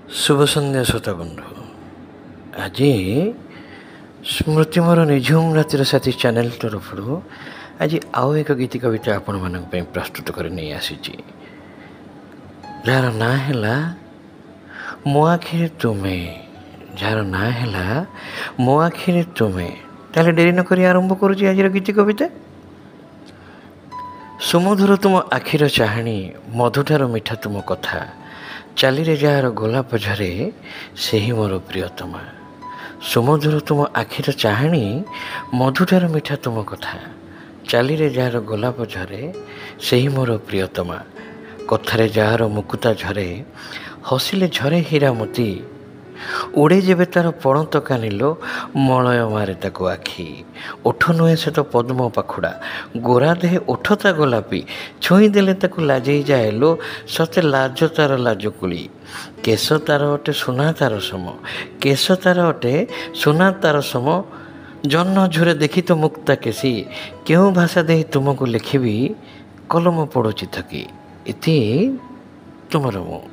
शुभ सन्ध्या श्रोता बंधु। आज स्मृति मोर निझुम रातिर साथी चैनल तरफ आज आउ एक गीत कविता आपण मान प्रस्तुत कर नहीं आसी जार ना है मो आखिरे तुम्हें जार ना है मो आखिरे तुम्हें ताले डेरी न करी आरंभ करुची आज गीत कविता। सुमधुर तुम आखिर चाहाणी मधुठार मिठा तुम कथा चाली रे जार गोलाप झरे से ही मोर प्रियतमा। सुमधुर तुम आखिर चाहाणी मधुठार मिठा तुम कथा चाली रे जार गोलाप झरे से ही मोर प्रियतमा। कथारे जार मुकुता झरे हसिले झरे हीरा मोती उड़े जेबे तार पणत कानिलो मलय मारे ताको आखि। ओठ नुहे से तो पद्म पाखुड़ा गोरा देहे ओठता गोलापी छुई देले ताको लाजई जाएलो सते लाज तार लाजकुली। केश तार अटे सुना तार सम केश तार अटे सुना तार सम जन्न झुरे देखी तो मुक्ता केसी केउ भाषा दे तुमको लिखिबी कलम पड़ोची थकी इति तुमर मो।